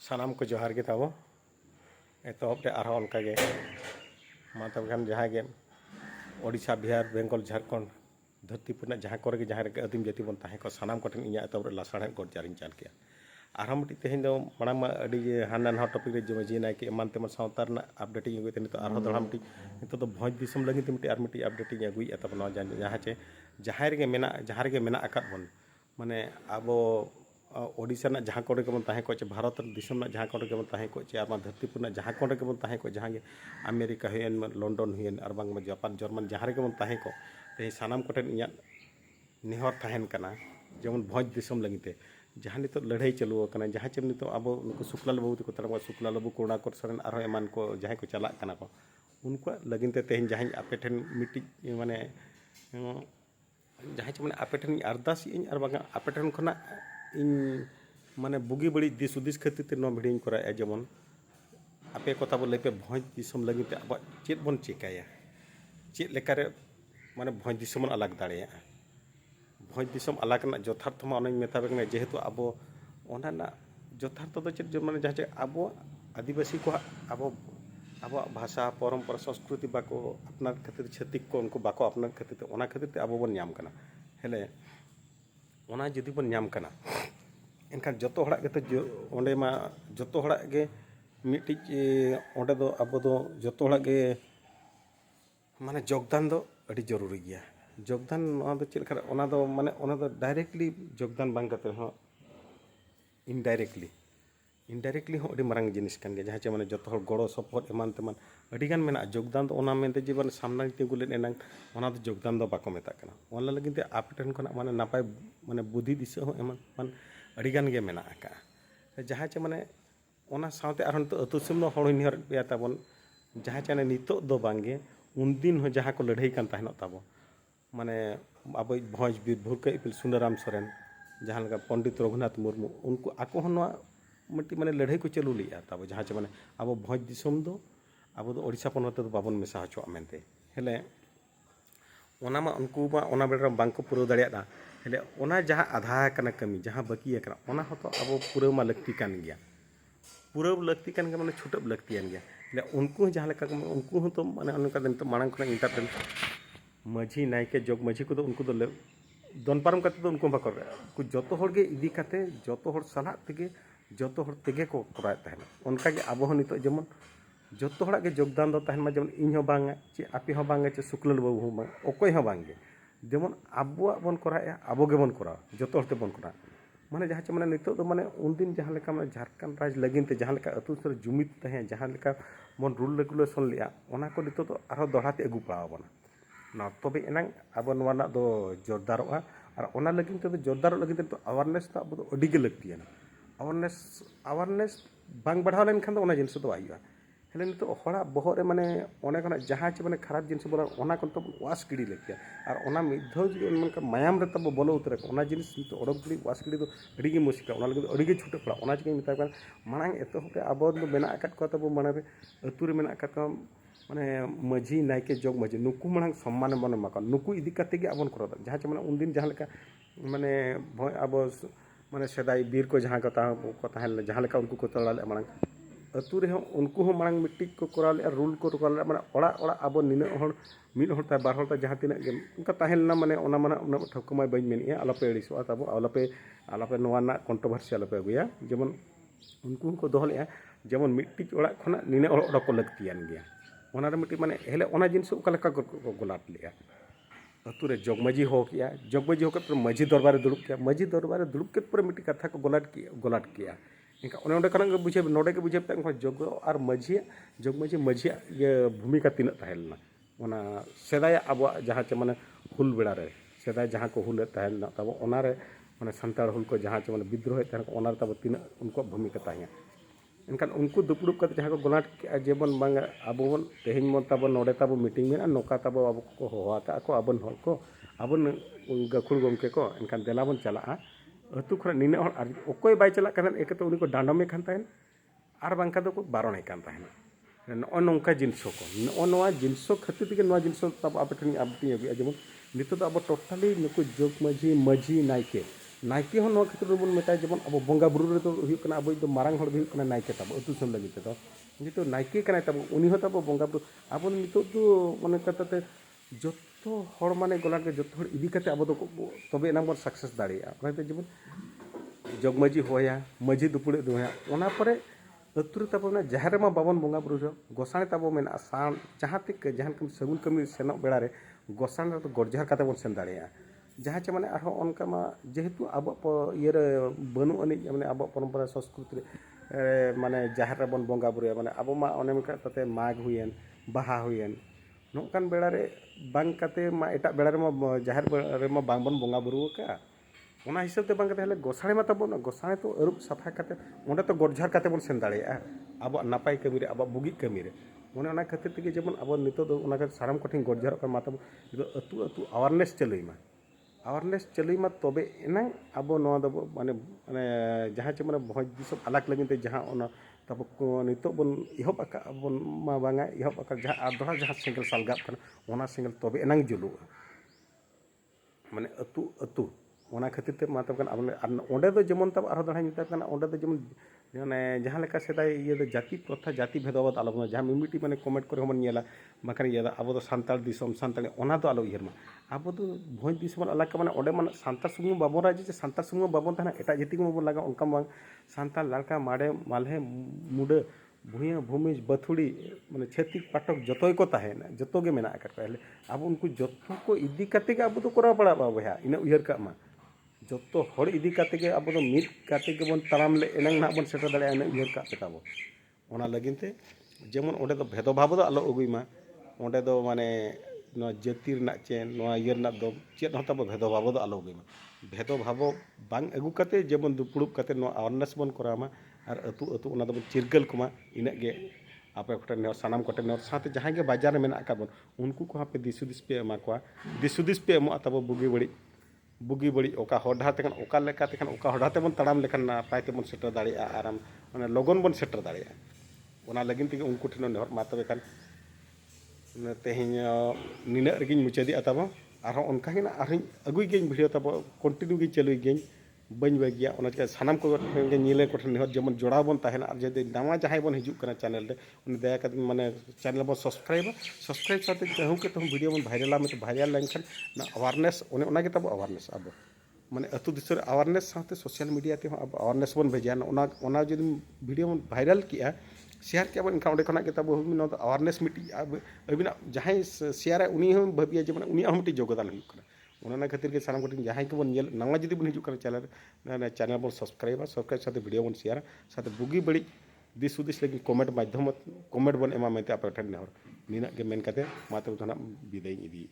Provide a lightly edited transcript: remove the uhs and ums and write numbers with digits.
सानाम को जोहार के ताबो एतहब रे आरो उनका गे मा तब खान जहाँ गे ओडिशा बिहार बेंगल झारखंड धरती पुना जहाँ करे जहाँ रे आदिम जाति बन ताहे को सानाम को इया एतहब रे लासाड़े गोड जारिन चाल के आरो मिट्टी तेहें दो मांग मा अडी हाना नहा टॉपिक रे जमे नायके एमान तेमन सावतार ना अपडेटिंग अगुई नितो आरो दड़ा मिट्टी नितो तो भोज दिसम लगी मिट्टी आर मिट्टी अपडेटिंग अगुई तब न जहाँ चे जहाँ रे मेना अकाद बन माने अब ओडिशा ना जहाँ कोड़े के बन ताहे को चे भारत दिसम ना जहाँ कोड़े के बन ताहे को चे आमा धरती पुना जहाँ कोड़े के बन ताहे को जहाँ गे अमेरिका हुएन लंडन हुएन और बांग जापान जर्मन जहाँ रे के बन ताहे को ते सानाम कोठेन इया निहर ताहेन कना जेमन भोज दिसम लगिते जहाँ नितो लड़ाई चलू कना जहाँ चे नितो अब उनको शुक्लाल बाबू तक तरह शुक्लाल बाबू कोणाकोर सरन और एमान को जहाँ को चला कना को उनको लगिनते तेहें जहाँ आपे ठेन मिट्टी माने जहाँ चे माने आपे ठेन अरदास इन और बांगा आपे ठेन खना इन माने बुगी बड़ी दिस उदिस खातिर ते नो भिडियो करा जेमन आपे कथा बोले पे भोज दिसम लगिते अब चेत बन चिकाया चेत लेकारे माने भोज दिसम अलग दाड़िया भोज दिसम अलग ना यथार्थ मा ओना मेताबे कना जेहेतु अब ओना ना यथार्थ दो चेत माने जहाँ चे अब आदिवासी को अब भाषा परंपरा संस्कृति बाको अपना खातिर छतिक को उनको बाको अपना खातिर ओना खातिर ते अब बन नाम कना हेले ओना जदि बन नाम कना एनखान जतो हड़ा के तो ओंडे मा जतो हड़ा के मिट्टी ओंडे दो अब दो जतो हड़ा के माने योगदान दो अड़ी जरूरी गया योगदान दो चेल खरा ओना दो माने ओना दो डायरेक्टली योगदान बांग करते हो इनडायरेक्टली हो अड़ी मारंग जिनिस कान गया जहाँ चे माने जतो हड़ गड़ो सपोर्ट एमान तेमान अड़ी गान मेना योगदान दो ओना मेनते जीवन सामना तिगुले एनांग ओना दो योगदान दो बाको मेता कना ओना लगिन ते आप ठन खना माने नापाय माने बुद्धि दिशा हो एमान मान अड़ी गान गे मेना आका जहाँ चे माने ओना सावते आरो नितो अतु सिम नो हड़ निहर पे ताबन जहाँ चे नितो दो बांगे उन दिन हो जहाँ को लड़ाई कान ताहनो ताबो माने अब भोज बीर भुरका इपिल सुंदराम सोरेन जहाँ लगा पंडित रघुनाथ मुर्मू उनको आको हनवा मिट्टी माने लड़ाई को चलू लिया तब जहाँ चे माने अब भोज दिसम दो अब दो ओडिशा पनत दो बाबन मेसा हचो मेनते हेले ओना मा उनको मा ओना बेरा बांको पुरो दाड़िया हेले ओना जहाँ आधा कना कमी जहाँ बाकी कना ओना हतो अब पुरो मा लक्ति कान गया पुरो लक्ति कान गया माने छुटब लक्तियान गया हेले उनको जहाँ लेका उनको हो तो माने उनका दिन तो मांग खना इंटर माझी नायके जोग माझी को उनको दोन पारम करते तो उनको बाको कुछ जतो हड़ गे इदी करते जतो हड़ सलाह तेगे जतो हड़ तेगे को कराय तहना उनका गे अब हो नितो जेमन जतो हड़ा गे योगदान दो तहन मा जेमन इन हो बांगा चे आपे हो बांगा चे शुक्लाल बाबू हो बांग ओकोय हो बांगे जेमन आबो बन कराया आबो गे बन करा जतो हड़ते बन करा माने जहाँ चे माने नितो दो माने उन दिन जहाँ लेका माने झारखंड राज लगिन ते जहाँ लेका अतु सर जुमित तहे जहाँ लेका मन रूल रेगुलेशन लिया ओना को नितो तो आरो दोहराते अगु पावा बना ना तबे एनांग अब नवाना दो जोरदारोआ और ओना लगिन ते जोरदारो लगिन ते अवेयरनेस तो अब अडी गे लगतियाना अवेयरनेस बांग बढ़ाव लेन खान दो ओना जिनिस दो आयुआ हेले नितो हड़ा बहरे माने ओने खना जहाँ चे माने खराब जिनिस बोला ओना को तो वास गिड़ी लगतिया और ओना मिधौ जी मनका मायाम रे तब बोलो उतरे ओना जिनिस नितो ओडक गिड़ी वास गिड़ी दो अडी गे मुश्किल ओना लगे अडी गे छुटे पड़ा ओना चिके मिता कान मांग एतो होते अब दो मेना अकात को तब माने रे अतु रे मेना अकात को माने माझी नायके जोग माझी नुकु मांग सम्मान बन माका नुकु इदी करते गे अबन करा जहाँ चे माने उन दिन जहाँ लेका माने अब माने सदाई बीर को जहाँ को ताहल जहाँ लेका उनको को तलाले मांग अतु रे उनको हो मांग मिट्टी को कराले रूल को कराले माने ओड़ा ओड़ा अब निने हड़ मिद हड़ ता बार हड़ ता जहाँ तिना गे उनका ताहल ना माने ओना माने उना ठकुमाय बइन मेनिए आलापे अड़िसोआ तब आलापे नोवा ना कंट्रोवर्सी आलापे अगुया जेमन उनको को दोहलेया जेमन मिट्टी ओड़ा खना निने ओड़ा को लगतियान गया ओना रे मिट्टी माने हेले ओना जिनिस ओका लेका को गोलाट लिया अतु रे जोगमाजी हो किया जोगमाजी हो के माझी दरबार दुड़ुब किया माझी दरबार दुड़ुब के पूरा मिट्टी कथा को गोलाट किया इनका ओने ओंडे कना बुझे नोडे के बुझे पे जोग और माझी जोगमाजी ये भूमिका तीन ताहेलना ओना सेदाय अब जहाँ चे माने हुल बेड़ा रे सेदाय जहाँ को हुल ताहेलना तब ओना रे माने संताड़ हुल को जहाँ चे माने विद्रोह ताहेन ओना रे तब तीन उनको भूमिका ताहें इनखान उनको दुपुड़ुब करते जहाँ को गोलाट के जेबन बांग अब बन तेहें मन तब नोडे तब मीटिंग में नौका तब अब को होवाका को अबन हल को अबन गखुड़ गमके को इनखान देला बन चला अतु खरा निने हड़ आर ओकोय बाय चला कान एक तो उनी को डांडमे खान ताहेन आर बांका दो को बारणे कान ताहेन नो नौका जिनिसो को नो जिनिसो खातिर के नो जिनिसो तब आप ठन आप जेमन नितो तो अब टोटाली नुको जोग माझी नायके नायके हो खातिर बन मेताय जेमन अब बंगा बुरु रे तो हुयुग कना अब दो मारांग हड़ हुयुग कना नायके तब अतु सम लगी तो जेतो नायके कना तब उनी हो तब बंगा बुरु अब नितो तो माने कताते जत्तो हड़ माने गला के जत्तो हड़ इदी कते अब दो तबे एना बन सक्सेस दाड़िया ओनाते जेमन जगमाजी होया माजी दुपुड़े दोया ओना परे अतुर तब ना जहर मा बाबन बंगा बुरु गोसाणे तब मेना सान जहां तक जहां कम सगुन कमी सेनो बेड़ा रे गोसाणे तो गरजहर कते बन सेन दाड़िया जहाँ चे माने आरो उनका मा जेहेतु अब ये बनू अनी माने अब परंपरा संस्कृति माने जहर बन बंगा बुरुया माने अब मा अने ताते माघ हुयन बाहा हुयन नोकान बेड़ा रे बांग काते मा एटा बेड़ा रे मा जहर रे मा बांग बन बंगा बुरु का ओना हिसाब ते बांग काते हले गोसाणे मा तब गोसाणे तो अरुप सफा काते ओंडे तो गरजहर काते बन सेन दाड़िया अब नापाय कमी रे अब बुगी कमी रे मोने ओना खातिर तेगे जेमन अब नितो दो ओना के साराम कठिन गरजहर का माता अतु अतु अवेयरनेस चलई मा अवेयरनेस चलई मा तबे एना अब नवा दबो माने माने जहाँ चे माने भोज दिसम अलग लगिन ते जहाँ ओना तब नितो बन इहब आका बन मा बांगा इहब आका जहाँ आदरा जहाँ सिंगल सालगाब कना ओना सिंगल तबे एनांग जुलु माने अतु अतु ओना खातिर ते मा तब कन ओंडे दो जेमन तब आरो दड़ा मिता कना ओंडे दो जेमन माने जहाँ लेका सेदाय ये दो जाति प्रथा जाति भेदभाव आलो जहाँ मिमिटी माने कमेंट करे हमन नेला माखान ये अब दो सान्ताल दिसम सान्ताली ओना दो आलो इहर मा अब दो भोज दिसम अलग माने ओंडे माने सान्ताल सुमुंग बाबन राजे जे सान्ताल सुमुंग बाबन थाना एटा जाति को बाबन लागा उनका बांग सान्ताल लड़का माडे मालहे मुडे भूया भूमिज बथुड़ी माने छेतिक पाठक जतोय को ताहेना जतो गे मेना आकर पहले अब उनको जतो को इदी काते के अब तो करा पड़ा बया इना उयहर का मा जतो हड़ इदी काते के अब तो मिद काते के बन तराम ले एनंग ना बन सेटर दाड़े इना उयहर का ताबो ओना लगिनते जेमन ओंडे दो भेदभाव दो आलो अगुई मा ओंडे दो माने नवा जाति रना चे नवा इयर ना दो चेत हो तब भेदभाव दो आलो अगुई मा भेदभाव बांग अगु काते जेमन दुपुड़ुब काते नवा अवेयरनेस बन करामा और अतु अतु ओना दो चिरगल कुमा इना गे आपे कोटे ने सानाम कोटे ने साथे जहां गे बाजार में मेना का बन उनको को पे दिसुदिस पे एमा को दिसुदिस पे एमो तब बुगी बड़ी ओका होडा तेकन ओका लेका तेकन ओका होडा ते बन तड़ाम लेखन नापाय ते बन सेटर दाड़िया आराम माने लगन बन सेटर दाड़िया ओना लगिन तेगे उनको ठेनो नेहर मा तबे कान तेहिं निना रगिन मुचादी तब आरो उनका ही ना आरो अगुई गेन वीडियो तब कंटिन्यू गे चलुई गेन बन बगिया ओना चिका सानाम को नीले को नेहर जेमन जोड़ा बन ताहेना और जदि नवा जहां बन हिजुक कना चैनल रे उन दया कर माने चैनल बन सब्सक्राइब साथे कहूं के तो वीडियो बन वायरल में वायरल लेनखान ना अवेयरनेस ओने ओना के तब अवेयरनेस अब माने अतु दिसर अवेयरनेस साथे सोशल मीडिया ते अब अवेयरनेस बन भेजा ओना ओना जदि वीडियो बन वायरल किया शेयर के बन इनका ओंडे खना के तब अवेयरनेस मिटी अबिना जहां शेयर उनी हम भाबिया जे माने उनी हम मिटी योगदान हुई कना ओना खातिर के सानाम कोटिन जहां के बन नेल नवा जदि बन हिजुक कना चैनल बन सब्सक्राइब साथे वीडियो बन शेयर साथे बुगी बड़ी दिस उदिस लगी कमेंट माध्यम कमेंट बन एमा मेते आपे ठन नेहर निना के मेन काते मा तब धना विदाय इदी